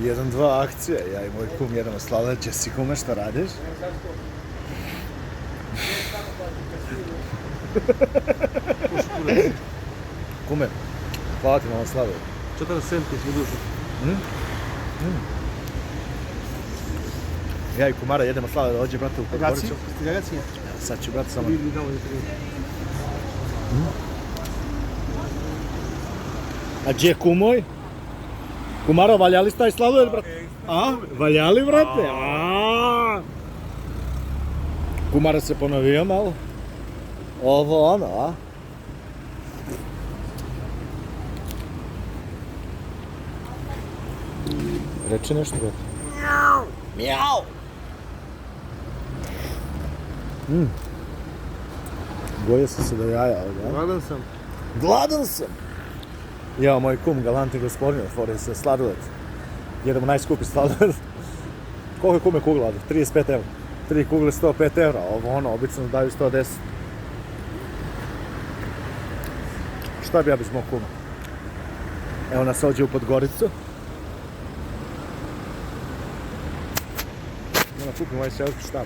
1-2 akcije, ja i moj kum jedemo sladoled. Jesi, kume, šta radiš? Kume, hvala ti na ovom sladoledu. 4 centi mi dužu. Ja i kumara jedemo sladoled, dođe, brate, u Podgoricu. Ragazzi? Sad ću, brate, samo... Mi damo di prima. A gdje je kumoj? Kumaro, valjali ste taj sladoled, brate? A? Valjali, brate? A? Kumara se ponovio malo. Ovo ono, a? Reči nešto, brate. Mjau! Mjau! Boje sam se do jaja ovdje, a? Gladan sam. Gladan sam! Ja, moj kum, galantni gospodin, otvorio se sladoled. Jedemo najskupi sladoled. Koliko je kume kugla? 35 €. 3 kugle 105 €. Ovo ono, obično daju 110. Šta bi ja bez mog kuma? Evo nas ovdje u Podgoricu. Kupim ovaj selfie štab.